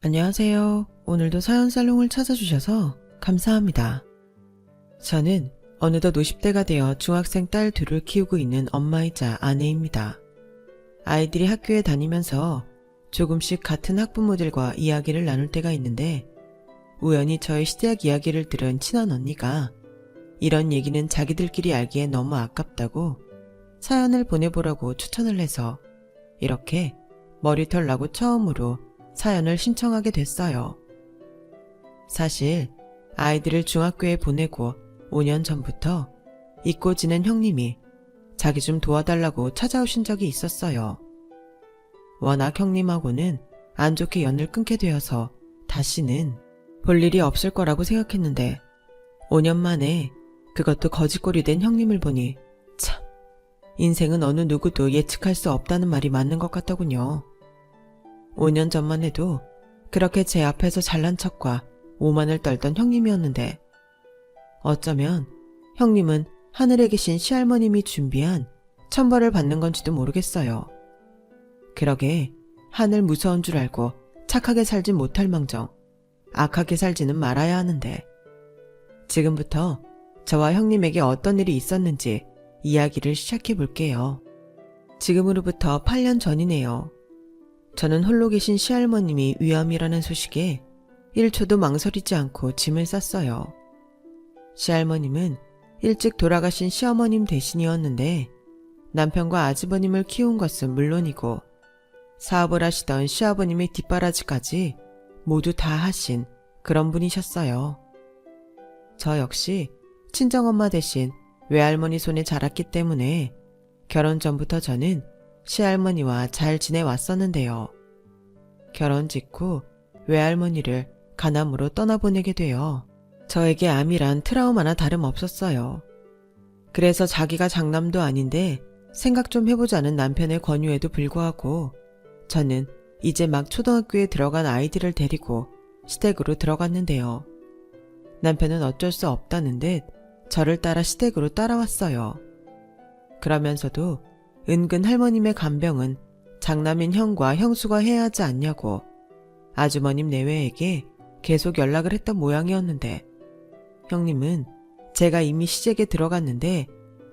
안녕하세요. 오늘도 사연살롱을 찾아주셔서 감사합니다. 저는 어느덧 50대가 되어 중학생 딸 둘을 키우고 있는 엄마이자 아내입니다. 아이들이 학교에 다니면서 조금씩 같은 학부모들과 이야기를 나눌 때가 있는데 우연히 저의 시대학 이야기를 들은 친한 언니가 이런 얘기는 자기들끼리 알기에 너무 아깝다고 사연을 보내보라고 추천을 해서 이렇게 머리털 나고 처음으로 사연을 신청하게 됐어요. 사실 아이들을 중학교에 보내고 5년 전부터 잊고 지낸 형님이 자기 좀 도와달라고 찾아오신 적이 있었어요. 워낙 형님하고는 안 좋게 연을 끊게 되어서 다시는 볼 일이 없을 거라고 생각했는데 5년 만에 그것도 거지꼴이 된 형님을 보니 참, 인생은 어느 누구도 예측할 수 없다는 말이 맞는 것 같더군요. 5년 전만 해도 그렇게 제 앞에서 잘난 척과 오만을 떨던 형님이었는데 어쩌면 형님은 하늘에 계신 시할머님이 준비한 천벌을 받는 건지도 모르겠어요. 그러게 하늘 무서운 줄 알고 착하게 살진 못할 망정 악하게 살지는 말아야 하는데 지금부터 저와 형님에게 어떤 일이 있었는지 이야기를 시작해 볼게요. 지금으로부터 8년 전이네요. 저는 홀로 계신 시할머님이 위암이라는 소식에 1초도 망설이지 않고 짐을 쌌어요. 시할머님은 일찍 돌아가신 시어머님 대신이었는데 남편과 아주버님을 키운 것은 물론이고 사업을 하시던 시아버님의 뒷바라지까지 모두 다 하신 그런 분이셨어요. 저 역시 친정엄마 대신 외할머니 손에 자랐기 때문에 결혼 전부터 저는 시할머니와 잘 지내왔었는데요. 결혼 직후 외할머니를 간암으로 떠나보내게 되어 저에게 암이란 트라우마나 다름없었어요. 그래서 자기가 장남도 아닌데 생각 좀 해보자는 남편의 권유에도 불구하고 저는 이제 막 초등학교에 들어간 아이들을 데리고 시댁으로 들어갔는데요. 남편은 어쩔 수 없다는 듯 저를 따라 시댁으로 따라왔어요. 그러면서도 은근 할머님의 간병은 장남인 형과 형수가 해야 하지 않냐고 아주머님 내외에게 계속 연락을 했던 모양이었는데 형님은 제가 이미 시댁에 들어갔는데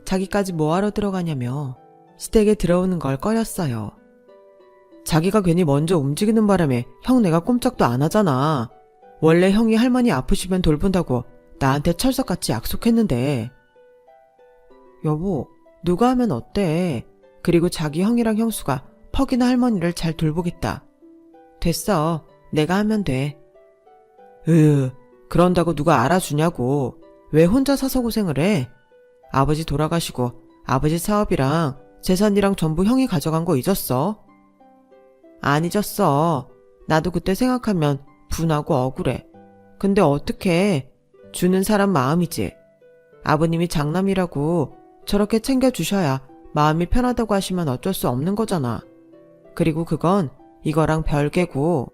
자기까지 뭐하러 들어가냐며 시댁에 들어오는 걸 꺼렸어요. 자기가 괜히 먼저 움직이는 바람에 형 내가 꼼짝도 안 하잖아. 원래 형이 할머니 아프시면 돌본다고 나한테 철석같이 약속했는데. 여보, 누가 하면 어때? 그리고 자기 형이랑 형수가 퍽이나 할머니를 잘 돌보겠다. 됐어. 내가 하면 돼. 그런다고 누가 알아주냐고. 왜 혼자 사서 고생을 해? 아버지 돌아가시고 아버지 사업이랑 재산이랑 전부 형이 가져간 거 잊었어? 안 잊었어. 나도 그때 생각하면 분하고 억울해. 근데 어떡해. 주는 사람 마음이지. 아버님이 장남이라고 저렇게 챙겨주셔야 마음이 편하다고 하시면 어쩔 수 없는 거잖아. 그리고 그건 이거랑 별개고.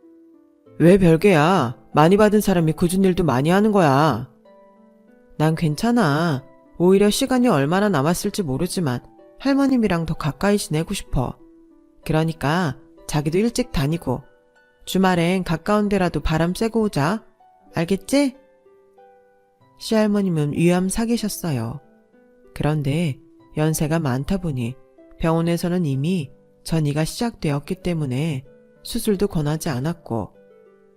왜 별개야? 많이 받은 사람이 굳은 일도 많이 하는 거야. 난 괜찮아. 오히려 시간이 얼마나 남았을지 모르지만 할머님이랑 더 가까이 지내고 싶어. 그러니까 자기도 일찍 다니고 주말엔 가까운 데라도 바람 쐬고 오자. 알겠지? 시할머님은 위암 사계셨어요. 그런데 연세가 많다 보니 병원에서는 이미 전이가 시작되었기 때문에 수술도 권하지 않았고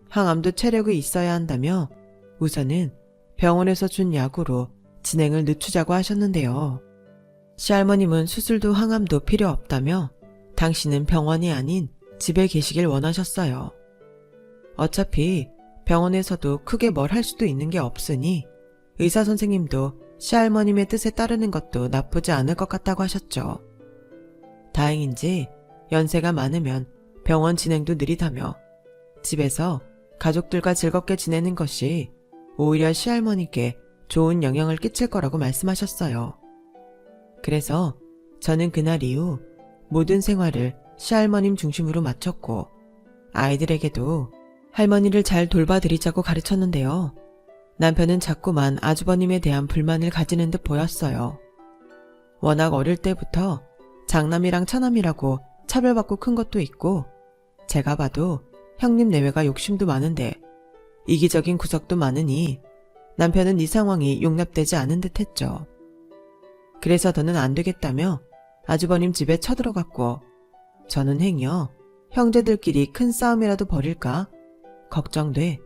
항암도 체력이 있어야 한다며 우선은 병원에서 준 약으로 진행을 늦추자고 하셨는데요. 시할머님은 수술도 항암도 필요 없다며 당신은 병원이 아닌 집에 계시길 원하셨어요. 어차피 병원에서도 크게 뭘 할 수도 있는 게 없으니 의사 선생님도 시할머님의 뜻에 따르는 것도 나쁘지 않을 것 같다고 하셨죠. 다행인지 연세가 많으면 병원 진행도 느리다며 집에서 가족들과 즐겁게 지내는 것이 오히려 시할머니께 좋은 영향을 끼칠 거라고 말씀하셨어요. 그래서 저는 그날 이후 모든 생활을 시할머님 중심으로 마쳤고 아이들에게도 할머니를 잘 돌봐드리자고 가르쳤는데요. 남편은 자꾸만 아주버님에 대한 불만을 가지는 듯 보였어요. 워낙 어릴 때부터 장남이랑 차남이라고 차별받고 큰 것도 있고 제가 봐도 형님 내외가 욕심도 많은데 이기적인 구석도 많으니 남편은 이 상황이 용납되지 않은 듯 했죠. 그래서 더는 안 되겠다며 아주버님 집에 쳐들어갔고 저는 행여 형제들끼리 큰 싸움이라도 벌일까 걱정돼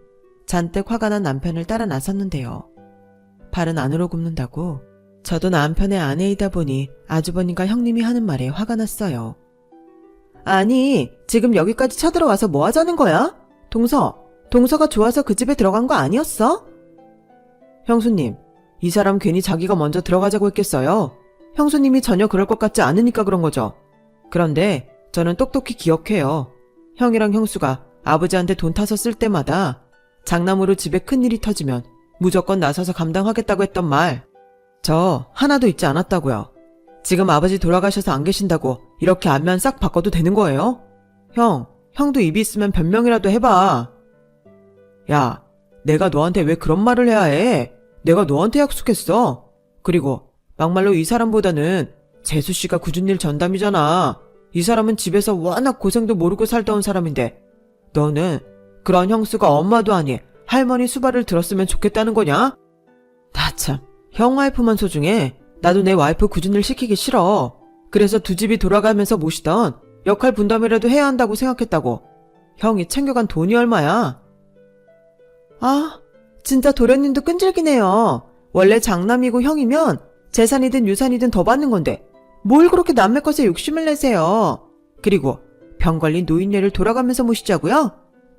잔뜩 화가 난 남편을 따라 나섰는데요. 발은 안으로 굽는다고 저도 남편의 아내이다 보니 아주버님과 형님이 하는 말에 화가 났어요. 아니, 지금 여기까지 쳐들어와서 뭐 하자는 거야? 동서가 좋아서 그 집에 들어간 거 아니었어? 형수님, 이 사람 괜히 자기가 먼저 들어가자고 했겠어요? 형수님이 전혀 그럴 것 같지 않으니까 그런 거죠. 그런데 저는 똑똑히 기억해요. 형이랑 형수가 아버지한테 돈 타서 쓸 때마다 장남으로 집에 큰일이 터지면 무조건 나서서 감당하겠다고 했던 말, 저 하나도 잊지 않았다고요. 지금 아버지 돌아가셔서 안 계신다고 이렇게 안면 싹 바꿔도 되는 거예요? 형도 입이 있으면 변명이라도 해봐. 야, 내가 너한테 왜 그런 말을 해야 해? 내가 너한테 약속했어. 그리고 막말로 이 사람보다는 재수씨가 굳은 일 전담이잖아. 이 사람은 집에서 워낙 고생도 모르고 살다 온 사람인데 너는 그런 형수가 엄마도 아니 할머니 수발을 들었으면 좋겠다는 거냐? 나 참, 형 와이프만 소중해. 나도 내 와이프 굳은 일 시키기 싫어. 그래서 두 집이 돌아가면서 모시던 역할 분담이라도 해야 한다고 생각했다고. 형이 챙겨간 돈이 얼마야? 아, 진짜 도련님도 끈질기네요. 원래 장남이고 형이면 재산이든 유산이든 더 받는 건데 뭘 그렇게 남의 것에 욕심을 내세요. 그리고 병 걸린 노인네를 돌아가면서 모시자고요?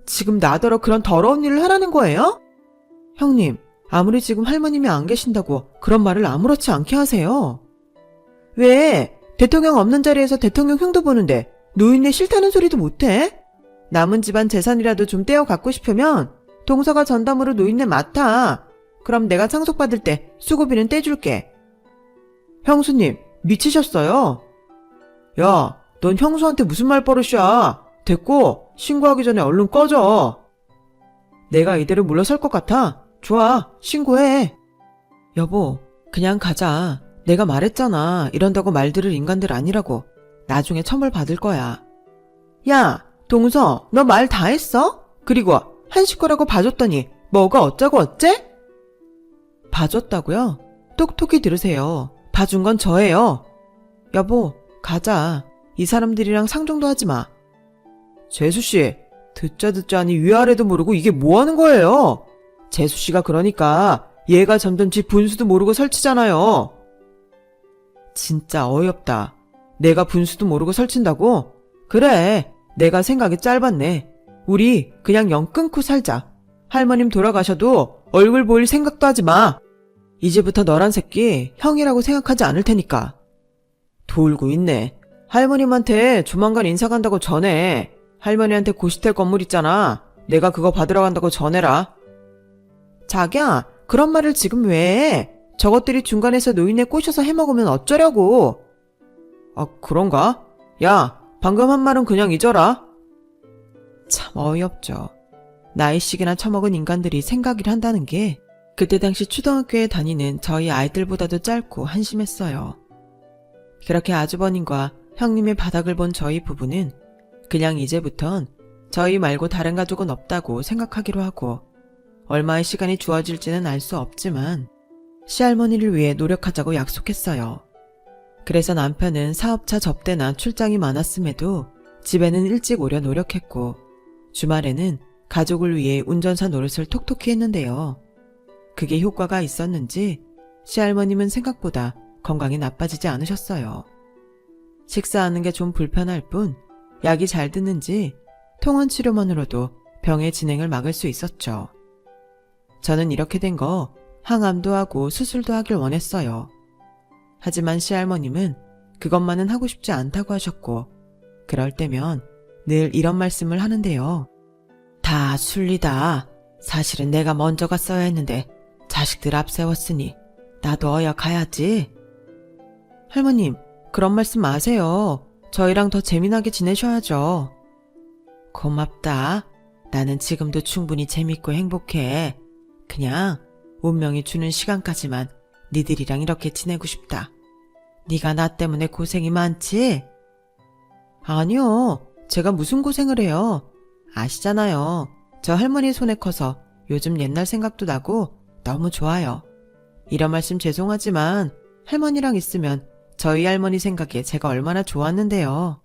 지금 나더러 그런 더러운 일을 하라는 거예요? 형님, 아무리 지금 할머님이 안 계신다고 그런 말을 아무렇지 않게 하세요. 왜? 대통령 없는 자리에서 대통령 흉도 보는데 노인네 싫다는 소리도 못해? 남은 집안 재산이라도 좀 떼어 갖고 싶으면 동서가 전담으로 노인네 맡아. 그럼 내가 상속받을 때 수고비는 떼줄게. 형수님, 미치셨어요? 야, 넌 형수한테 무슨 말버릇이야. 됐고 신고하기 전에 얼른 꺼져. 내가 이대로 물러설 것 같아. 좋아, 신고해. 여보, 그냥 가자. 내가 말했잖아. 이런다고 말 들을 인간들 아니라고. 나중에 처벌 받을 거야. 야, 동서, 너 말 다 했어? 그리고 한 식구라고 봐줬더니 뭐가 어쩌고 어째? 봐줬다고요? 똑똑히 들으세요. 봐준 건 저예요. 여보, 가자. 이 사람들이랑 상종도 하지 마. 재수씨, 듣자 하니 위아래도 모르고 이게 뭐 하는 거예요? 재수씨가 그러니까 얘가 점점 지 분수도 모르고 설치잖아요. 진짜 어이없다. 내가 분수도 모르고 설친다고? 그래, 내가 생각이 짧았네. 우리 그냥 영 끊고 살자. 할머님 돌아가셔도 얼굴 보일 생각도 하지 마. 이제부터 너란 새끼 형이라고 생각하지 않을 테니까. 돌고 있네. 할머님한테 조만간 인사 간다고 전해. 할머니한테 고시텔 건물 있잖아. 내가 그거 받으러 간다고 전해라. 자기야, 그런 말을 지금 왜 해? 저것들이 중간에서 노인네 꼬셔서 해먹으면 어쩌려고. 아, 그런가? 야, 방금 한 말은 그냥 잊어라. 참 어이없죠. 나이씩이나 처먹은 인간들이 생각을 한다는 게 그때 당시 초등학교에 다니는 저희 아이들보다도 짧고 한심했어요. 그렇게 아주버님과 형님의 바닥을 본 저희 부부는 그냥 이제부턴 저희 말고 다른 가족은 없다고 생각하기로 하고 얼마의 시간이 주어질지는 알 수 없지만 시할머니를 위해 노력하자고 약속했어요. 그래서 남편은 사업차 접대나 출장이 많았음에도 집에는 일찍 오려 노력했고 주말에는 가족을 위해 운전사 노릇을 톡톡히 했는데요. 그게 효과가 있었는지 시할머님은 생각보다 건강이 나빠지지 않으셨어요. 식사하는 게 좀 불편할 뿐 약이 잘 듣는지 통원 치료만으로도 병의 진행을 막을 수 있었죠. 저는 이렇게 된 거 항암도 하고 수술도 하길 원했어요. 하지만 시할머님은 그것만은 하고 싶지 않다고 하셨고 그럴 때면 늘 이런 말씀을 하는데요. 다 순리다. 사실은 내가 먼저 갔어야 했는데 자식들 앞세웠으니 나도 어여 가야지. 할머님, 그런 말씀 마세요. 저희랑 더 재미나게 지내셔야죠. 고맙다. 나는 지금도 충분히 재밌고 행복해. 그냥 운명이 주는 시간까지만 니들이랑 이렇게 지내고 싶다. 네가 나 때문에 고생이 많지? 아니요. 제가 무슨 고생을 해요. 아시잖아요. 저 할머니 손에 커서 요즘 옛날 생각도 나고 너무 좋아요. 이런 말씀 죄송하지만 할머니랑 있으면 저희 할머니 생각에 제가 얼마나 좋았는데요.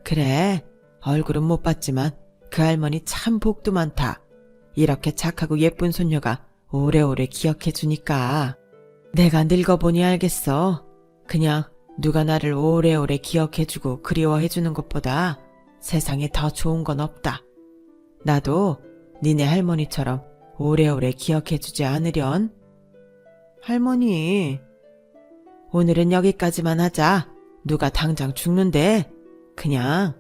그래, 얼굴은 못 봤지만 그 할머니 참 복도 많다. 이렇게 착하고 예쁜 손녀가 오래오래 기억해 주니까. 내가 늙어보니 알겠어. 그냥 누가 나를 오래오래 기억해 주고 그리워해 주는 것보다 세상에 더 좋은 건 없다. 나도 니네 할머니처럼 오래오래 기억해 주지 않으련. 할머니, 오늘은 여기까지만 하자. 누가 당장 죽는데 그냥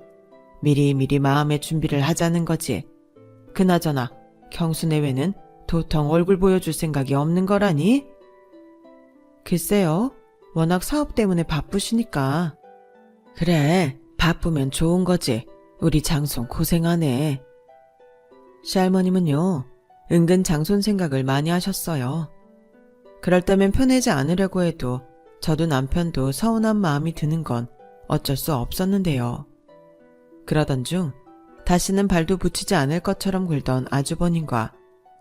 미리미리 마음의 준비를 하자는 거지. 그나저나 경수 내외는 도통 얼굴 보여줄 생각이 없는 거라니? 글쎄요. 워낙 사업 때문에 바쁘시니까. 그래, 바쁘면 좋은 거지. 우리 장손 고생하네. 시할머님은요, 은근 장손 생각을 많이 하셨어요. 그럴 때면 편하지 않으려고 해도 저도 남편도 서운한 마음이 드는 건 어쩔 수 없었는데요. 그러던 중 다시는 발도 붙이지 않을 것처럼 굴던 아주버님과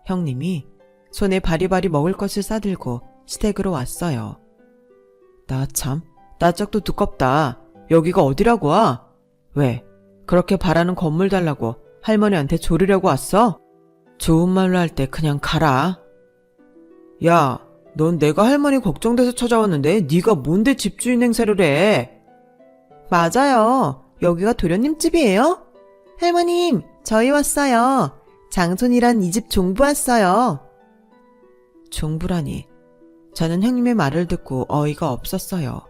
형님이 손에 바리바리 먹을 것을 싸들고 시댁으로 왔어요. 나 참, 낯짝도 두껍다. 여기가 어디라고 와? 왜, 그렇게 바라는 건물 달라고 할머니한테 조르려고 왔어? 좋은 말로 할 때 그냥 가라. 야, 넌 내가 할머니 걱정돼서 찾아왔는데 네가 뭔데 집주인 행세를 해? 맞아요. 여기가 도련님 집이에요? 할머님, 저희 왔어요. 장손이란 이 집 종부 왔어요. 종부라니. 저는 형님의 말을 듣고 어이가 없었어요.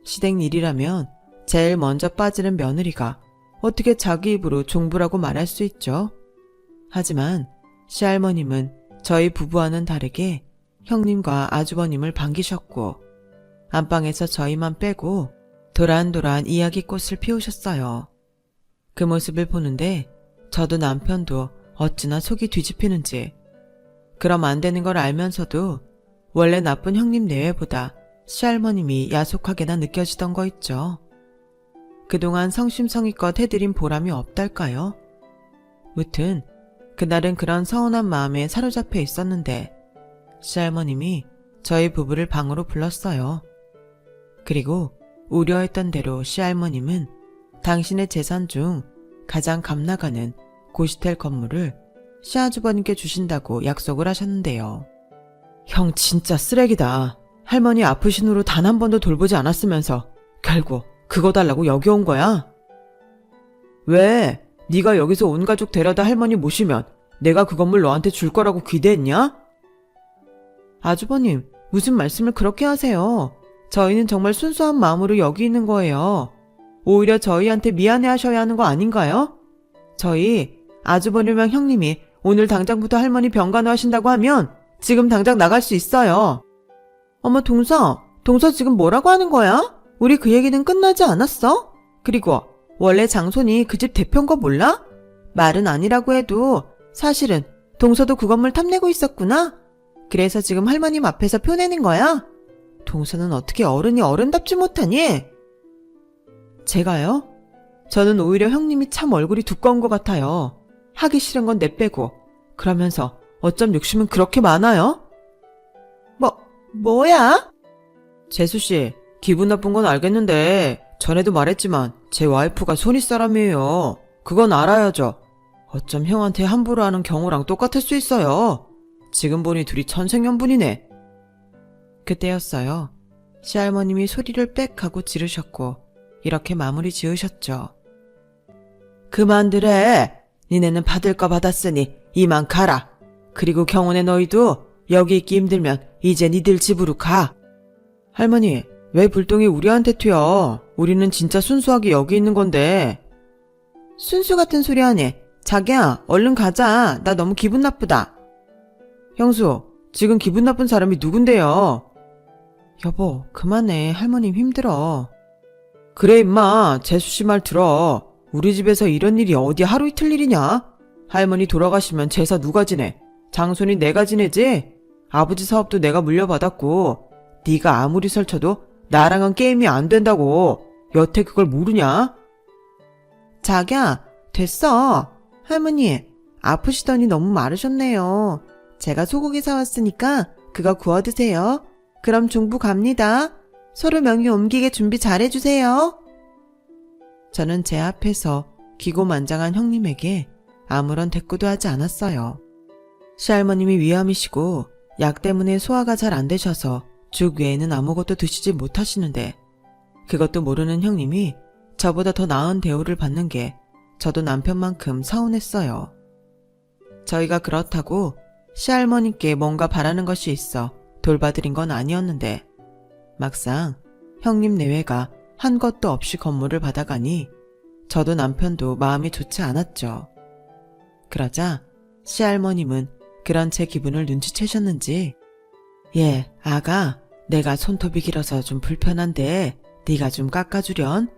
시댁 일이라면 제일 먼저 빠지는 며느리가 어떻게 자기 입으로 종부라고 말할 수 있죠? 하지만 시할머님은 저희 부부와는 다르게 형님과 아주버님을 반기셨고 안방에서 저희만 빼고 도란도란 이야기꽃을 피우셨어요. 그 모습을 보는데 저도 남편도 어찌나 속이 뒤집히는지. 그럼 안 되는 걸 알면서도 원래 나쁜 형님 내외보다 시할머님이 야속하게나 느껴지던 거 있죠. 그동안 성심성의껏 해드린 보람이 없달까요? 무튼 그날은 그런 서운한 마음에 사로잡혀 있었는데 시할머님이 저희 부부를 방으로 불렀어요. 그리고 우려했던 대로 시할머님은 당신의 재산 중 가장 값나가는 고시텔 건물을 시아주버님께 주신다고 약속을 하셨는데요. 형 진짜 쓰레기다. 할머니 아프신 후로 단 한 번도 돌보지 않았으면서 결국 그거 달라고 여기 온 거야? 왜? 네가 여기서 온 가족 데려다 할머니 모시면 내가 그 건물 너한테 줄 거라고 기대했냐? 아주버님, 무슨 말씀을 그렇게 하세요? 저희는 정말 순수한 마음으로 여기 있는 거예요. 오히려 저희한테 미안해 하셔야 하는 거 아닌가요? 저희 아주버님이랑 형님이 오늘 당장부터 할머니 병간호 하신다고 하면 지금 당장 나갈 수 있어요. 어머 동서 지금 뭐라고 하는 거야? 우리 그 얘기는 끝나지 않았어? 그리고 원래 장손이 그 집 대표인 거 몰라? 말은 아니라고 해도 사실은 동서도 그 건물 탐내고 있었구나? 그래서 지금 할머님 앞에서 펴내는 거야? 동서는 어떻게 어른이 어른답지 못하니? 제가요? 저는 오히려 형님이 참 얼굴이 두꺼운 것 같아요. 하기 싫은 건 내빼고. 그러면서 어쩜 욕심은 그렇게 많아요? 뭐야? 재수씨, 기분 나쁜 건 알겠는데 전에도 말했지만 제 와이프가 손윗 사람이에요. 그건 알아야죠. 어쩜 형한테 함부로 하는 경우랑 똑같을 수 있어요. 지금 보니 둘이 천생연분이네. 그때였어요. 시할머님이 소리를 빽 하고 지르셨고 이렇게 마무리 지으셨죠. 그만들 해. 니네는 받을 거 받았으니 이만 가라. 그리고 경운의 너희도 여기 있기 힘들면 이제 니들 집으로 가. 할머니, 왜 불똥이 우리한테 튀어? 우리는 진짜 순수하게 여기 있는 건데. 순수 같은 소리 하네. 자기야, 얼른 가자. 나 너무 기분 나쁘다. 형수, 지금 기분 나쁜 사람이 누군데요? 여보, 그만해. 할머님 힘들어. 그래 임마, 재수씨 말 들어. 우리 집에서 이런 일이 어디 하루 이틀 일이냐? 할머니 돌아가시면 제사 누가 지내? 장손이 내가 지내지? 아버지 사업도 내가 물려받았고 네가 아무리 설쳐도 나랑은 게임이 안 된다고. 여태 그걸 모르냐? 자기야, 됐어. 할머니, 아프시더니 너무 마르셨네요. 제가 소고기 사왔으니까 그거 구워 드세요. 그럼 중부 갑니다. 서로 명의 옮기게 준비 잘해주세요. 저는 제 앞에서 기고만장한 형님에게 아무런 대꾸도 하지 않았어요. 시할머님이 위암이시고 약 때문에 소화가 잘 안 되셔서 죽 외에는 아무것도 드시지 못하시는데 그것도 모르는 형님이 저보다 더 나은 대우를 받는 게 저도 남편만큼 서운했어요. 저희가 그렇다고 시할머니께 뭔가 바라는 것이 있어 돌봐드린 건 아니었는데 막상 형님 내외가 한 것도 없이 건물을 받아가니 저도 남편도 마음이 좋지 않았죠. 그러자 시할머님은 그런 제 기분을 눈치채셨는지 예, 아가, 내가 손톱이 길어서 좀 불편한데 네가 좀 깎아주련?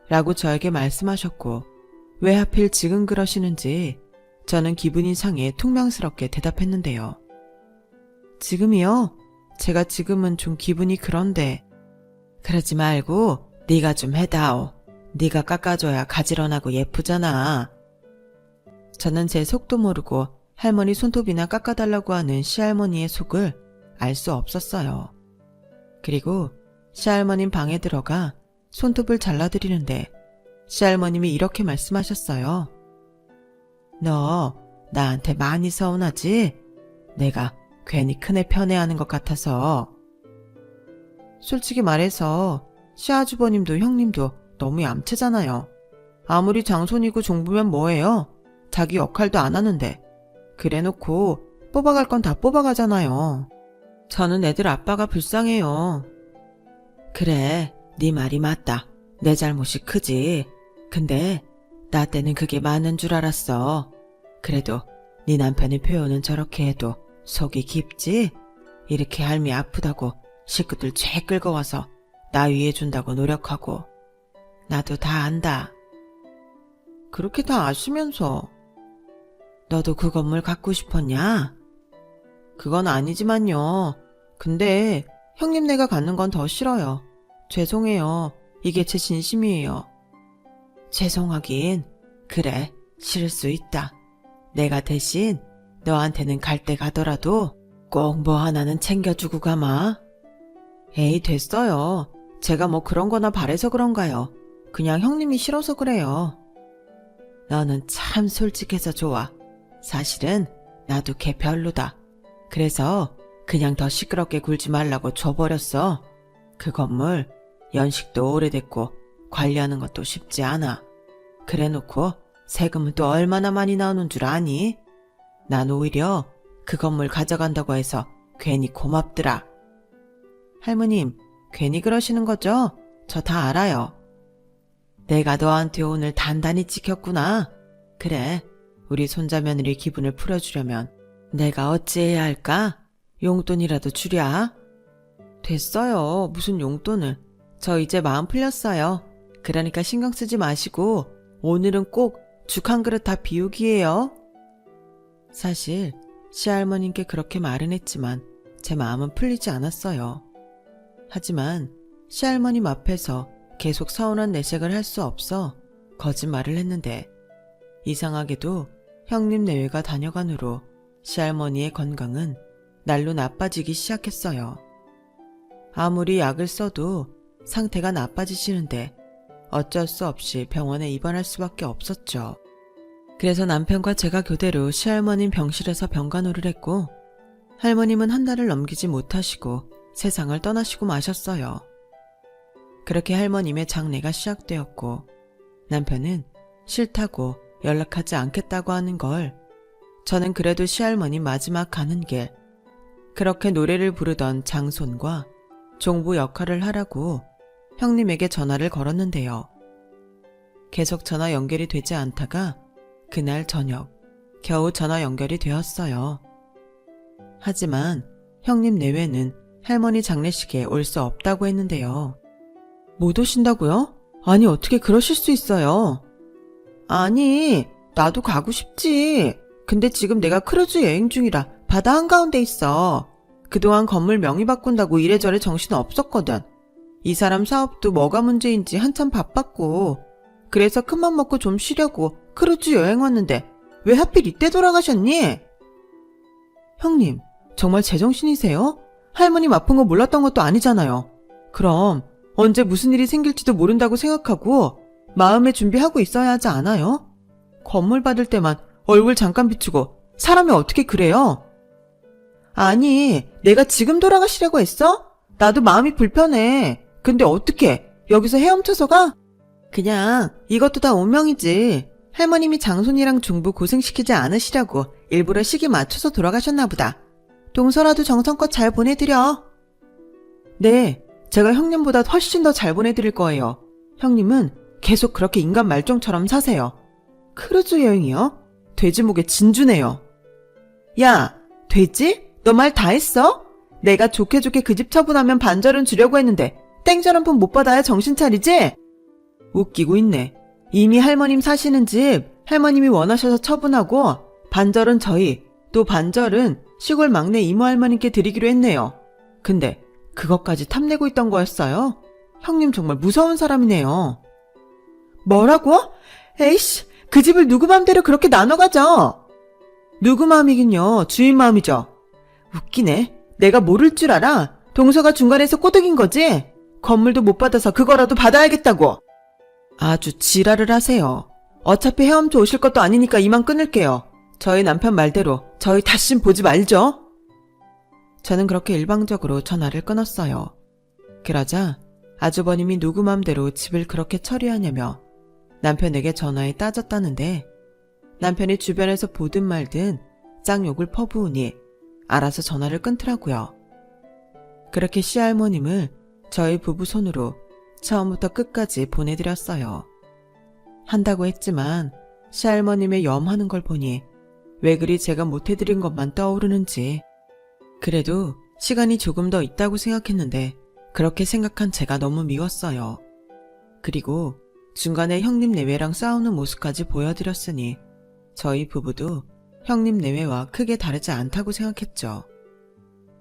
라고 저에게 말씀하셨고 왜 하필 지금 그러시는지 저는 기분이 상해 퉁명스럽게 대답했는데요. 지금이요? 제가 지금은 좀 기분이 그런데 그러지 말고 네가 좀 해다오. 네가 깎아줘야 가지런하고 예쁘잖아. 저는 제 속도 모르고 할머니 손톱이나 깎아달라고 하는 시할머니의 속을 알 수 없었어요. 그리고 시할머님 방에 들어가 손톱을 잘라드리는데 시할머님이 이렇게 말씀하셨어요. 너 나한테 많이 서운하지? 내가 괜히 큰애 편애하는 것 같아서. 솔직히 말해서 시아주버님도 형님도 너무 얌체잖아요. 아무리 장손이고 종부면 뭐해요? 자기 역할도 안 하는데. 그래놓고 뽑아갈 건 다 뽑아가잖아요. 저는 애들 아빠가 불쌍해요. 그래, 네 말이 맞다. 내 잘못이 크지. 근데 나 때는 그게 많은 줄 알았어. 그래도 네 남편의 표현은 저렇게 해도 속이 깊지? 이렇게 할미 아프다고 식구들 죄 끌고 와서 나 위해준다고 노력하고. 나도 다 안다. 그렇게 다 아시면서. 너도 그 건물 갖고 싶었냐? 그건 아니지만요. 근데 형님네가 갖는 건 더 싫어요. 죄송해요. 이게 제 진심이에요. 죄송하긴. 그래, 싫을 수 있다. 내가 대신 너한테는 갈 때 가더라도 꼭 뭐 하나는 챙겨주고 가마. 에이, 됐어요. 제가 뭐 그런 거나 바래서 그런가요? 그냥 형님이 싫어서 그래요. 너는 참 솔직해서 좋아. 사실은 나도 걔 별로다. 그래서 그냥 더 시끄럽게 굴지 말라고 줘버렸어. 그 건물 연식도 오래됐고 관리하는 것도 쉽지 않아. 그래놓고 세금은 또 얼마나 많이 나오는 줄 아니? 난 오히려 그 건물 가져간다고 해서 괜히 고맙더라. 할머님, 괜히 그러시는 거죠? 저 다 알아요. 내가 너한테 오늘 단단히 찍혔구나. 그래, 우리 손자 며느리 기분을 풀어주려면 내가 어찌해야 할까? 용돈이라도 주랴. 됐어요. 무슨 용돈을. 저 이제 마음 풀렸어요. 그러니까 신경 쓰지 마시고 오늘은 꼭 죽 한 그릇 다 비우기예요. 사실 시할머님께 그렇게 말은 했지만 제 마음은 풀리지 않았어요. 하지만 시할머님 앞에서 계속 서운한 내색을 할 수 없어 거짓말을 했는데 이상하게도 형님 내외가 다녀간 후로 시할머니의 건강은 날로 나빠지기 시작했어요. 아무리 약을 써도 상태가 나빠지시는데 어쩔 수 없이 병원에 입원할 수밖에 없었죠. 그래서 남편과 제가 교대로 시할머님 병실에서 병간호를 했고 할머님은 한 달을 넘기지 못하시고 세상을 떠나시고 마셨어요. 그렇게 할머님의 장례가 시작되었고 남편은 싫다고 연락하지 않겠다고 하는 걸 저는 그래도 시할머니 마지막 가는 길 그렇게 노래를 부르던 장손과 종부 역할을 하라고 형님에게 전화를 걸었는데요. 계속 전화 연결이 되지 않다가 그날 저녁 겨우 전화 연결이 되었어요. 하지만 형님 내외는 할머니 장례식에 올 수 없다고 했는데요. 못 오신다고요? 아니 어떻게 그러실 수 있어요? 아니 나도 가고 싶지. 근데 지금 내가 크루즈 여행 중이라 바다 한가운데 있어. 그동안 건물 명의 바꾼다고 이래저래 정신 없었거든. 이 사람 사업도 뭐가 문제인지 한참 바빴고 그래서 큰맘 먹고 좀 쉬려고 크루즈 여행 왔는데 왜 하필 이때 돌아가셨니? 형님, 정말 제정신이세요? 할머님 아픈 거 몰랐던 것도 아니잖아요. 그럼 언제 무슨 일이 생길지도 모른다고 생각하고 마음의 준비하고 있어야 하지 않아요? 건물 받을 때만 얼굴 잠깐 비추고 사람이 어떻게 그래요? 아니, 내가 지금 돌아가시려고 했어? 나도 마음이 불편해. 근데 어떻게 여기서 헤엄쳐서 가? 그냥 이것도 다 운명이지. 할머님이 장손이랑 중부 고생시키지 않으시려고 일부러 시기 맞춰서 돌아가셨나 보다. 동서라도 정성껏 잘 보내드려. 네, 제가 형님보다 훨씬 더 잘 보내드릴 거예요. 형님은 계속 그렇게 인간 말종처럼 사세요. 크루즈 여행이요? 돼지목에 진주네요. 야, 돼지? 너 말 다 했어? 내가 좋게 그 집 처분하면 반절은 주려고 했는데 땡전 한 푼 못 받아야 정신 차리지? 웃기고 있네. 이미 할머님 사시는 집 할머님이 원하셔서 처분하고 반절은 저희, 또 반절은 시골 막내 이모 할머님께 드리기로 했네요. 근데 그것까지 탐내고 있던 거였어요? 형님 정말 무서운 사람이네요. 뭐라고? 에이씨, 그 집을 누구 맘대로 그렇게 나눠가죠? 누구 마음이긴요, 주인 마음이죠. 웃기네. 내가 모를 줄 알아? 동서가 중간에서 꼬드긴 거지? 건물도 못 받아서 그거라도 받아야겠다고. 아주 지랄을 하세요. 어차피 헤엄쳐 오실 것도 아니니까 이만 끊을게요. 저희 남편 말대로 저희 다신 보지 말죠. 저는 그렇게 일방적으로 전화를 끊었어요. 그러자 아주버님이 누구 맘대로 집을 그렇게 처리하냐며 남편에게 전화에 따졌다는데 남편이 주변에서 보든 말든 짱욕을 퍼부으니 알아서 전화를 끊더라고요. 그렇게 시할머님을 저희 부부 손으로 처음부터 끝까지 보내드렸어요. 한다고 했지만 시할머님의 염하는 걸 보니 왜 그리 제가 못해드린 것만 떠오르는지. 그래도 시간이 조금 더 있다고 생각했는데 그렇게 생각한 제가 너무 미웠어요. 그리고 중간에 형님 내외랑 싸우는 모습까지 보여드렸으니 저희 부부도 형님 내외와 크게 다르지 않다고 생각했죠.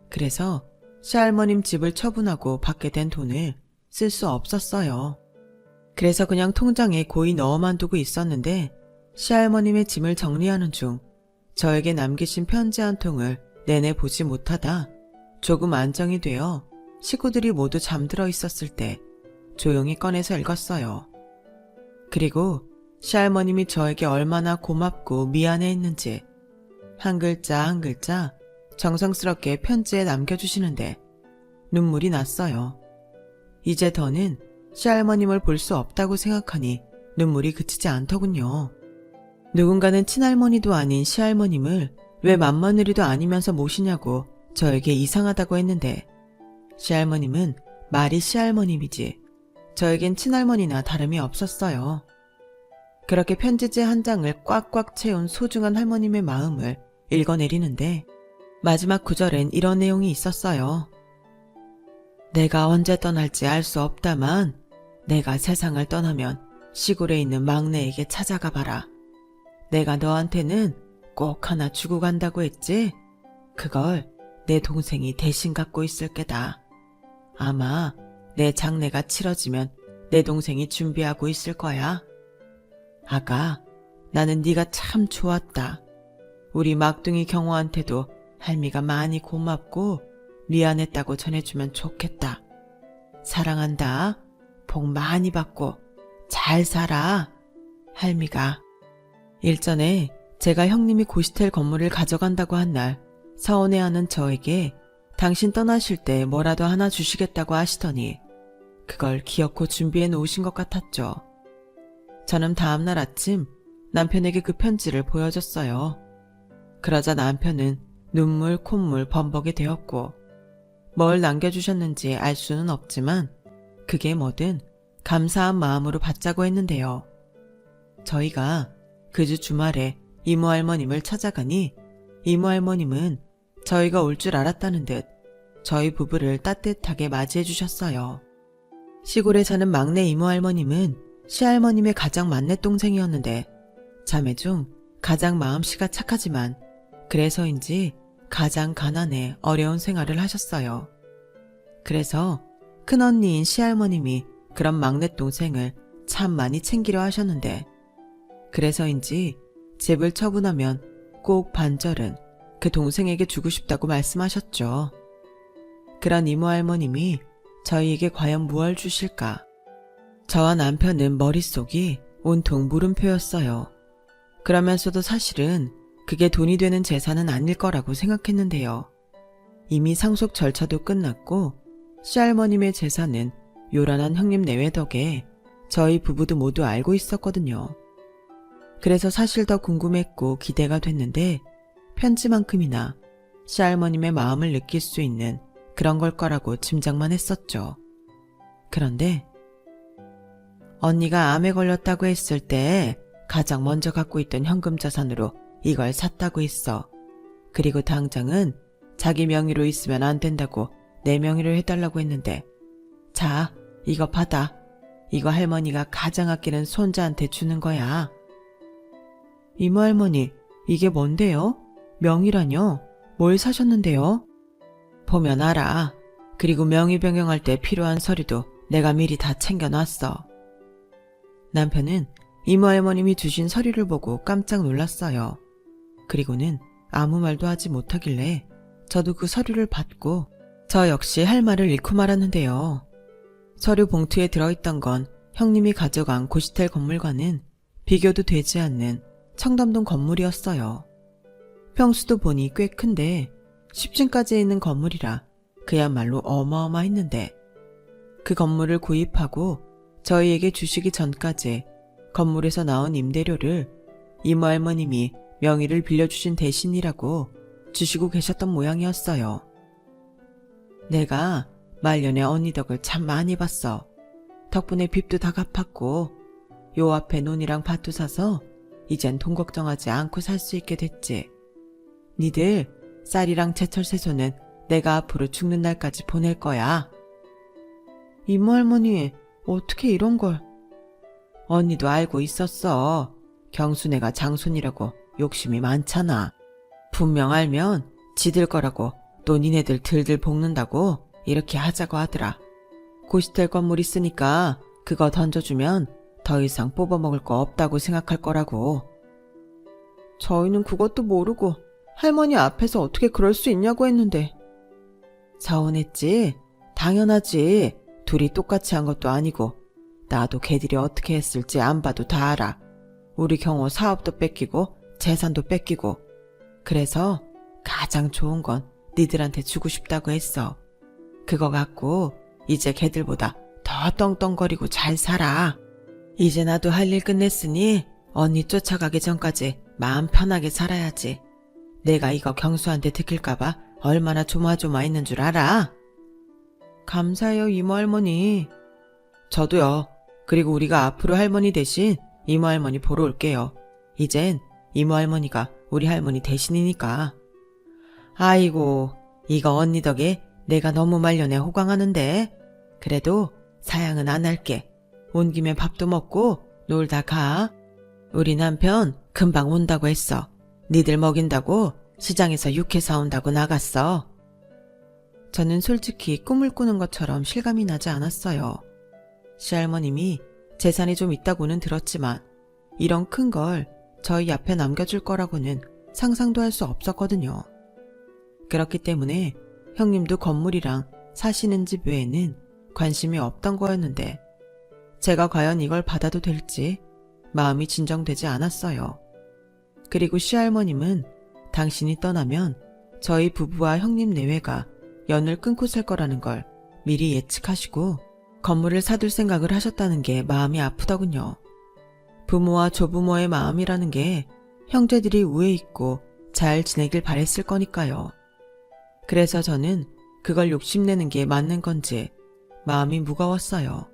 그래서 시할머님 집을 처분하고 받게 된 돈을 쓸 수 없었어요. 그래서 그냥 통장에 고이 넣어만 두고 있었는데 시할머님의 짐을 정리하는 중 저에게 남기신 편지 한 통을 내내 보지 못하다 조금 안정이 되어 식구들이 모두 잠들어 있었을 때 조용히 꺼내서 읽었어요. 그리고 시할머님이 저에게 얼마나 고맙고 미안해했는지 한 글자 한 글자 정성스럽게 편지에 남겨주시는데 눈물이 났어요. 이제 더는 시할머님을 볼 수 없다고 생각하니 눈물이 그치지 않더군요. 누군가는 친할머니도 아닌 시할머님을 왜 맏며느리도 아니면서 모시냐고 저에게 이상하다고 했는데 시할머님은 말이 시할머님이지 저에겐 친할머니나 다름이 없었어요. 그렇게 편지지 한 장을 꽉꽉 채운 소중한 할머님의 마음을 읽어내리는데 마지막 구절엔 이런 내용이 있었어요. 내가 언제 떠날지 알 수 없다만 내가 세상을 떠나면 시골에 있는 막내에게 찾아가 봐라. 내가 너한테는 꼭 하나 주고 간다고 했지? 그걸 내 동생이 대신 갖고 있을 게다. 아마 내 장례가 치러지면 내 동생이 준비하고 있을 거야. 아가, 나는 네가 참 좋았다. 우리 막둥이 경호한테도 할미가 많이 고맙고 미안했다고 전해주면 좋겠다. 사랑한다. 복 많이 받고 잘 살아. 할미가. 일전에 제가 형님이 고시텔 건물을 가져간다고 한 날 서운해하는 저에게 당신 떠나실 때 뭐라도 하나 주시겠다고 하시더니 그걸 기어코 준비해 놓으신 것 같았죠. 저는 다음날 아침 남편에게 그 편지를 보여줬어요. 그러자 남편은 눈물 콧물 범벅이 되었고 뭘 남겨주셨는지 알 수는 없지만 그게 뭐든 감사한 마음으로 받자고 했는데요. 저희가 그 주 주말에 이모 할머님을 찾아가니 이모 할머님은 저희가 올 줄 알았다는 듯 저희 부부를 따뜻하게 맞이해 주셨어요. 시골에 사는 막내 이모 할머님은 시할머님의 가장 맏내 동생이었는데 자매 중 가장 마음씨가 착하지만 그래서인지 가장 가난해 어려운 생활을 하셨어요. 그래서 큰언니인 시할머님이 그런 막내 동생을 참 많이 챙기려 하셨는데 그래서인지 집을 처분하면 꼭 반절은 그 동생에게 주고 싶다고 말씀하셨죠. 그런 이모 할머님이 저희에게 과연 무얼 주실까? 저와 남편은 머릿속이 온통 물음표였어요. 그러면서도 사실은 그게 돈이 되는 재산은 아닐 거라고 생각했는데요. 이미 상속 절차도 끝났고 시할머님의 재산은 요란한 형님 내외 덕에 저희 부부도 모두 알고 있었거든요. 그래서 사실 더 궁금했고 기대가 됐는데 편지만큼이나 시할머님의 마음을 느낄 수 있는 그런 걸 거라고 짐작만 했었죠. 그런데 언니가 암에 걸렸다고 했을 때 가장 먼저 갖고 있던 현금 자산으로 이걸 샀다고 했어. 그리고 당장은 자기 명의로 있으면 안 된다고 내 명의로 해달라고 했는데 자, 이거 받아. 이거 할머니가 가장 아끼는 손자한테 주는 거야. 이모 할머니, 이게 뭔데요? 명의라뇨? 뭘 사셨는데요? 보면 알아. 그리고 명의 변경할 때 필요한 서류도 내가 미리 다 챙겨놨어. 남편은 이모 할머님이 주신 서류를 보고 깜짝 놀랐어요. 그리고는 아무 말도 하지 못하길래 저도 그 서류를 받고 저 역시 할 말을 잃고 말았는데요. 서류 봉투에 들어있던 건 형님이 가져간 고시텔 건물과는 비교도 되지 않는 청담동 건물이었어요. 평수도 보니 꽤 큰데 10층까지 있는 건물이라 그야말로 어마어마했는데 그 건물을 구입하고 저희에게 주시기 전까지 건물에서 나온 임대료를 이모 할머님이 명의를 빌려주신 대신이라고 주시고 계셨던 모양이었어요. 내가 말년에 언니 덕을 참 많이 봤어. 덕분에 빚도 다 갚았고 요 앞에 논이랑 밭도 사서 이젠 돈 걱정하지 않고 살 수 있게 됐지. 니들 쌀이랑 제철 채소는 내가 앞으로 죽는 날까지 보낼 거야. 이모 할머니, 어떻게 이런 걸. 언니도 알고 있었어. 경순애가 장손이라고 욕심이 많잖아. 분명 알면 지들 거라고 또 니네들 들들 볶는다고 이렇게 하자고 하더라. 고시텔 건물 있으니까 그거 던져주면 더 이상 뽑아먹을 거 없다고 생각할 거라고. 저희는 그것도 모르고 할머니 앞에서 어떻게 그럴 수 있냐고 했는데. 서운했지? 당연하지. 둘이 똑같이 한 것도 아니고 나도 걔들이 어떻게 했을지 안 봐도 다 알아. 우리 경호 사업도 뺏기고 재산도 뺏기고. 그래서 가장 좋은 건 니들한테 주고 싶다고 했어. 그거 갖고 이제 걔들보다 더 떵떵거리고 잘 살아. 이제 나도 할 일 끝냈으니 언니 쫓아가기 전까지 마음 편하게 살아야지. 내가 이거 경수한테 들킬까봐 얼마나 조마조마했는 줄 알아? 감사해요, 이모 할머니. 저도요. 그리고 우리가 앞으로 할머니 대신 이모 할머니 보러 올게요. 이젠 이모 할머니가 우리 할머니 대신이니까. 아이고, 이거 언니 덕에 내가 너무 말년에 호강하는데. 그래도 사양은 안 할게. 온 김에 밥도 먹고 놀다 가. 우리 남편 금방 온다고 했어. 니들 먹인다고 시장에서 육회 사온다고 나갔어. 저는 솔직히 꿈을 꾸는 것처럼 실감이 나지 않았어요. 시할머님이 재산이 좀 있다고는 들었지만 이런 큰 걸 저희 앞에 남겨줄 거라고는 상상도 할 수 없었거든요. 그렇기 때문에 형님도 건물이랑 사시는 집 외에는 관심이 없던 거였는데 제가 과연 이걸 받아도 될지 마음이 진정되지 않았어요. 그리고 시할머님은 당신이 떠나면 저희 부부와 형님 내외가 연을 끊고 살 거라는 걸 미리 예측하시고 건물을 사둘 생각을 하셨다는 게 마음이 아프더군요. 부모와 조부모의 마음이라는 게 형제들이 우애 있고 잘 지내길 바랬을 거니까요. 그래서 저는 그걸 욕심내는 게 맞는 건지 마음이 무거웠어요.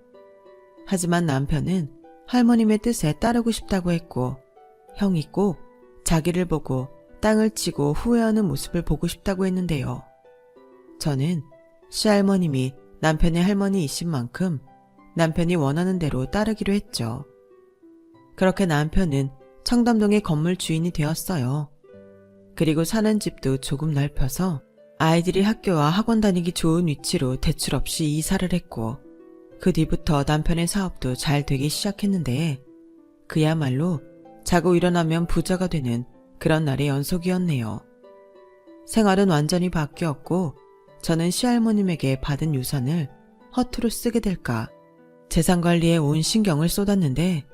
하지만 남편은 할머님의 뜻에 따르고 싶다고 했고 형이 꼭 자기를 보고 땅을 치고 후회하는 모습을 보고 싶다고 했는데요. 저는 시할머님이 남편의 할머니이신 만큼 남편이 원하는 대로 따르기로 했죠. 그렇게 남편은 청담동의 건물 주인이 되었어요. 그리고 사는 집도 조금 넓혀서 아이들이 학교와 학원 다니기 좋은 위치로 대출 없이 이사를 했고 그 뒤부터 남편의 사업도 잘 되기 시작했는데 그야말로 자고 일어나면 부자가 되는 그런 날의 연속이었네요. 생활은 완전히 바뀌었고 저는 시할머님에게 받은 유산을 허투루 쓰게 될까 재산 관리에 온 신경을 쏟았는데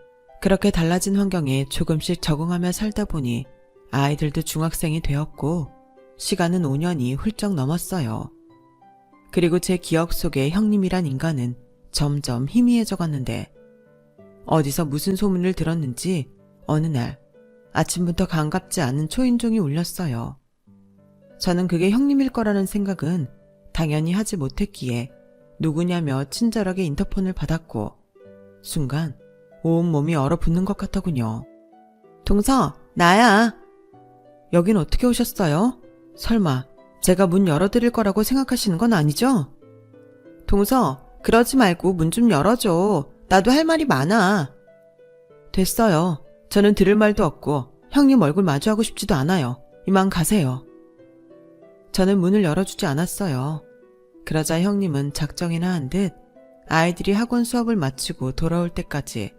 그렇게 달라진 환경에 조금씩 적응하며 살다 보니 아이들도 중학생이 되었고 시간은 5년이 훌쩍 넘었어요. 그리고 제 기억 속에 형님이란 인간은 점점 희미해져 갔는데 어디서 무슨 소문을 들었는지 어느 날 아침부터 반갑지 않은 초인종이 울렸어요. 저는 그게 형님일 거라는 생각은 당연히 하지 못했기에 누구냐며 친절하게 인터폰을 받았고 순간 온몸이 얼어붙는 것 같더군요. 동서, 나야. 여긴 어떻게 오셨어요? 설마 제가 문 열어드릴 거라고 생각하시는 건 아니죠? 동서, 그러지 말고 문 좀 열어줘. 나도 할 말이 많아. 됐어요. 저는 들을 말도 없고 형님 얼굴 마주하고 싶지도 않아요. 이만 가세요. 저는 문을 열어주지 않았어요. 그러자 형님은 작정이나 한 듯 아이들이 학원 수업을 마치고 돌아올 때까지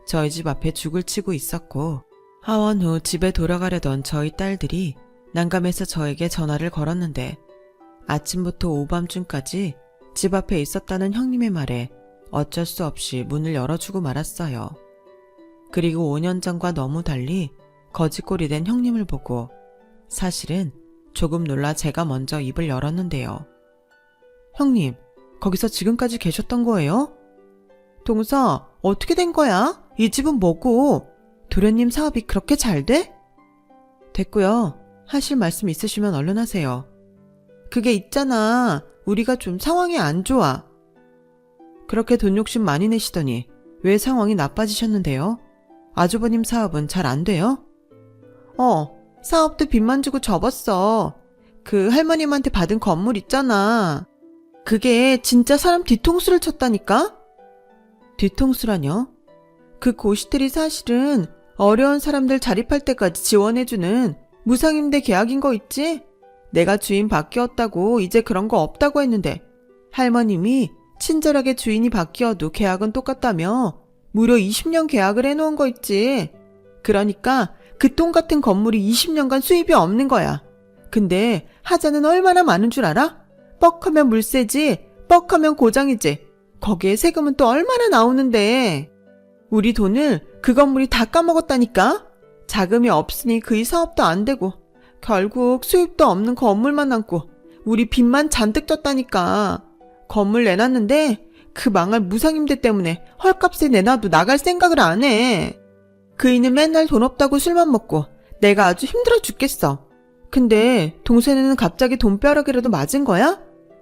저희 집 앞에 죽을 치고 있었고 하원 후 집에 돌아가려던 저희 딸들이 난감해서 저에게 전화를 걸었는데 아침부터 오밤중까지 집 앞에 있었다는 형님의 말에 어쩔 수 없이 문을 열어주고 말았어요. 그리고 5년 전과 너무 달리 거지꼴이 된 형님을 보고 사실은 조금 놀라 제가 먼저 입을 열었는데요. 형님, 거기서 지금까지 계셨던 거예요? 동서, 어떻게 된 거야? 이 집은 뭐고? 도련님 사업이 그렇게 잘 돼? 됐고요. 하실 말씀 있으시면 얼른 하세요. 그게 있잖아. 우리가 좀 상황이 안 좋아. 그렇게 돈 욕심 많이 내시더니 왜 상황이 나빠지셨는데요? 아주버님 사업은 잘 안 돼요? 사업도 빚만 주고 접었어. 그 할머님한테 받은 건물 있잖아. 그게 진짜 사람 뒤통수를 쳤다니까? 뒤통수라뇨? 그 고시텔이 사실은 어려운 사람들 자립할 때까지 지원해주는 무상임대 계약인 거 있지? 내가 주인 바뀌었다고 이제 그런 거 없다고 했는데 할머님이 친절하게 주인이 바뀌어도 계약은 똑같다며 무려 20년 계약을 해놓은 거 있지. 그러니까 그 똥 같은 건물이 20년간 수입이 없는 거야. 근데 하자는 얼마나 많은 줄 알아? 뻑하면 물세지, 뻑하면 고장이지. 거기에 세금은 또 얼마나 나오는데. 우리 돈을 그 건물이 다 까먹었다니까? 자금이 없으니 그이 사업도 안 되고 결국 수입도 없는 건물만 남고 우리 빚만 잔뜩 졌다니까. 건물 내놨는데 그 망할 무상임대 때문에 헐값에 내놔도 나갈 생각을 안 해. 그이는 맨날 돈 없다고 술만 먹고 내가 아주 힘들어 죽겠어. 근데 동생은 갑자기 돈벼락이라도 맞은 거야?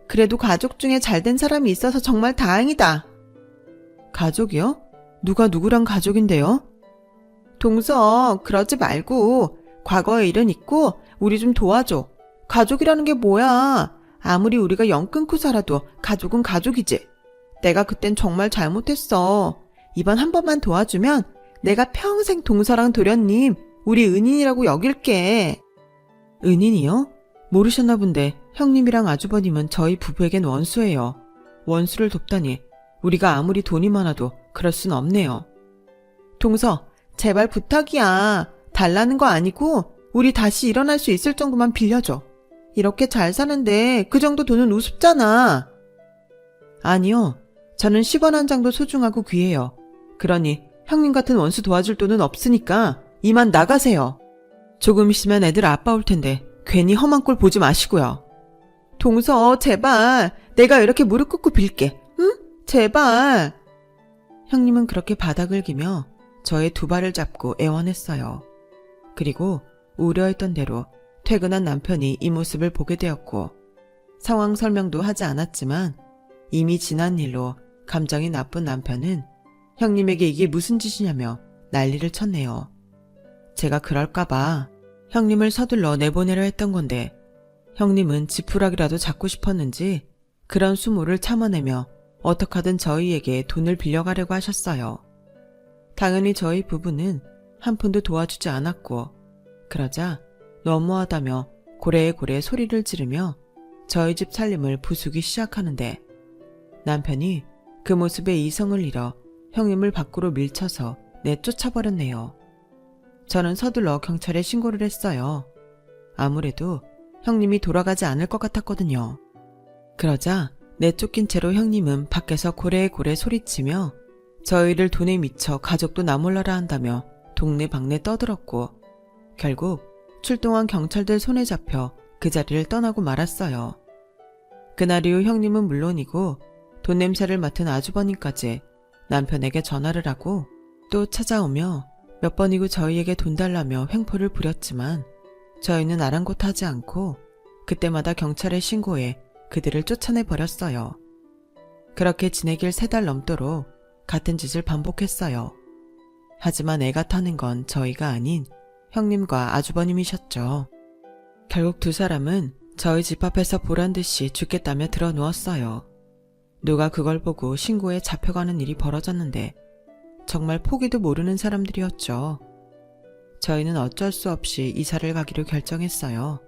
그래도 가족 중에 잘된 사람이 있어서 정말 다행이다. 가족이요? 누가 누구랑 가족인데요? 동서, 그러지 말고 과거의 일은 있고 우리 좀 도와줘. 가족이라는 게 뭐야? 아무리 우리가 영 끊고 살아도 가족은 가족이지. 내가 그땐 정말 잘못했어. 이번 한 번만 도와주면 내가 평생 동서랑 도련님 우리 은인이라고 여길게. 은인이요? 모르셨나 본데 형님이랑 아주버님은 저희 부부에겐 원수예요. 원수를 돕다니 우리가 아무리 돈이 많아도 그럴 순 없네요. 동서, 제발 부탁이야. 달라는 거 아니고 우리 다시 일어날 수 있을 정도만 빌려줘. 이렇게 잘 사는데 그 정도 돈은 우습잖아. 아니요. 저는 10원 한 장도 소중하고 귀해요. 그러니 형님 같은 원수 도와줄 돈은 없으니까 이만 나가세요. 조금 있으면 애들 아빠 올 텐데 괜히 험한 꼴 보지 마시고요. 동서, 제발. 내가 이렇게 무릎 꿇고 빌게. 응? 제발. 형님은 그렇게 바닥을 기며 저의 두 발을 잡고 애원했어요. 그리고 우려했던 대로 퇴근한 남편이 이 모습을 보게 되었고 상황 설명도 하지 않았지만 이미 지난 일로 감정이 나쁜 남편은 형님에게 이게 무슨 짓이냐며 난리를 쳤네요. 제가 그럴까봐 형님을 서둘러 내보내려 했던 건데 형님은 지푸라기라도 잡고 싶었는지 그런 수모를 참아내며 어떡하든 저희에게 돈을 빌려가려고 하셨어요. 당연히 저희 부부는 한 푼도 도와주지 않았고 그러자 너무하다며 고래고래 소리를 지르며 저희 집 살림을 부수기 시작하는데 남편이 그 모습에 이성을 잃어 형님을 밖으로 밀쳐서 내쫓아버렸네요. 저는 서둘러 경찰에 신고를 했어요. 아무래도 형님이 돌아가지 않을 것 같았거든요. 그러자 내쫓긴 채로 형님은 밖에서 고래고래 소리치며 저희를 돈에 미쳐 가족도 나몰라라 한다며 동네방네 떠들었고 결국 출동한 경찰들 손에 잡혀 그 자리를 떠나고 말았어요. 그날 이후 형님은 물론이고 돈 냄새를 맡은 아주버님까지 남편에게 전화를 하고 또 찾아오며 몇 번이고 저희에게 돈 달라며 횡포를 부렸지만 저희는 아랑곳하지 않고 그때마다 경찰에 신고해 그들을 쫓아내버렸어요. 그렇게 지내길 3달 넘도록 같은 짓을 반복했어요. 하지만 애가 타는 건 저희가 아닌 형님과 아주버님이셨죠. 결국 두 사람은 저희 집 앞에서 보란듯이 죽겠다며 들어 누웠어요. 누가 그걸 보고 신고에 잡혀가는 일이 벌어졌는데 정말 포기도 모르는 사람들이었죠. 저희는 어쩔 수 없이 이사를 가기로 결정했어요.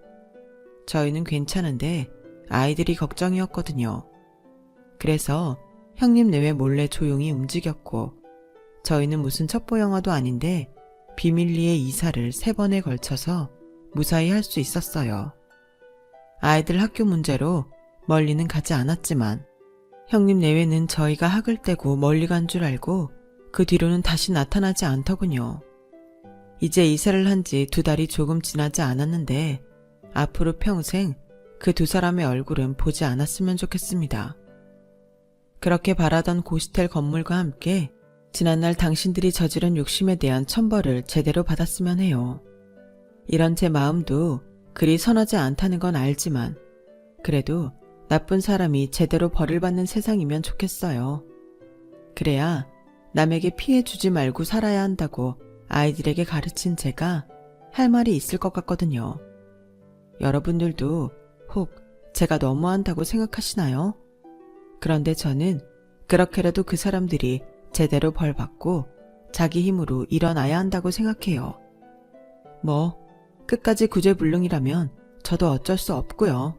저희는 괜찮은데 아이들이 걱정이었거든요. 그래서 형님 내외 몰래 조용히 움직였고 저희는 무슨 첩보 영화도 아닌데 비밀리에 이사를 3번에 걸쳐서 무사히 할 수 있었어요. 아이들 학교 문제로 멀리는 가지 않았지만 형님 내외는 저희가 학을 떼고 멀리 간 줄 알고 그 뒤로는 다시 나타나지 않더군요. 이제 이사를 한 지 2달이 조금 지나지 않았는데 앞으로 평생 그 두 사람의 얼굴은 보지 않았으면 좋겠습니다. 그렇게 바라던 고시텔 건물과 함께 지난날 당신들이 저지른 욕심에 대한 천벌을 제대로 받았으면 해요. 이런 제 마음도 그리 선하지 않다는 건 알지만 그래도 나쁜 사람이 제대로 벌을 받는 세상이면 좋겠어요. 그래야 남에게 피해 주지 말고 살아야 한다고 아이들에게 가르친 제가 할 말이 있을 것 같거든요. 여러분들도 혹 제가 너무한다고 생각하시나요? 그런데 저는 그렇게라도 그 사람들이 제대로 벌받고 자기 힘으로 일어나야 한다고 생각해요. 뭐 끝까지 구제불능이라면 저도 어쩔 수 없고요.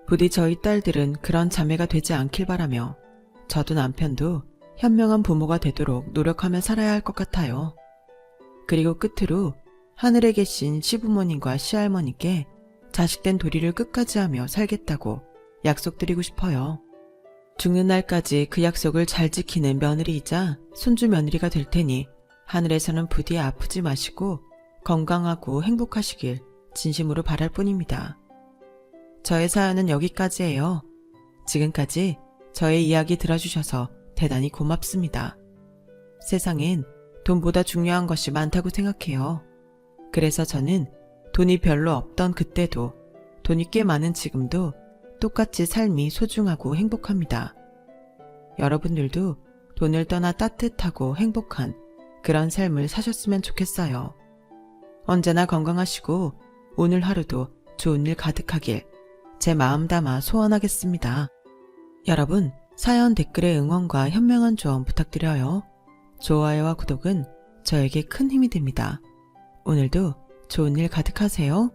부디 저희 딸들은 그런 자매가 되지 않길 바라며 저도 남편도 현명한 부모가 되도록 노력하며 살아야 할 것 같아요. 그리고 끝으로 하늘에 계신 시부모님과 시할머니께 자식된 도리를 끝까지 하며 살겠다고 약속드리고 싶어요. 죽는 날까지 그 약속을 잘 지키는 며느리이자 손주 며느리가 될 테니 하늘에서는 부디 아프지 마시고 건강하고 행복하시길 진심으로 바랄 뿐입니다. 저의 사연은 여기까지예요. 지금까지 저의 이야기 들어주셔서 대단히 고맙습니다. 세상엔 돈보다 중요한 것이 많다고 생각해요. 그래서 저는 돈이 별로 없던 그때도 돈이 꽤 많은 지금도 똑같이 삶이 소중하고 행복합니다. 여러분들도 돈을 떠나 따뜻하고 행복한 그런 삶을 사셨으면 좋겠어요. 언제나 건강하시고 오늘 하루도 좋은 일 가득하길 제 마음 담아 소원하겠습니다. 여러분, 사연 댓글에 응원과 현명한 조언 부탁드려요. 좋아요와 구독은 저에게 큰 힘이 됩니다. 오늘도 좋은 일 가득하세요.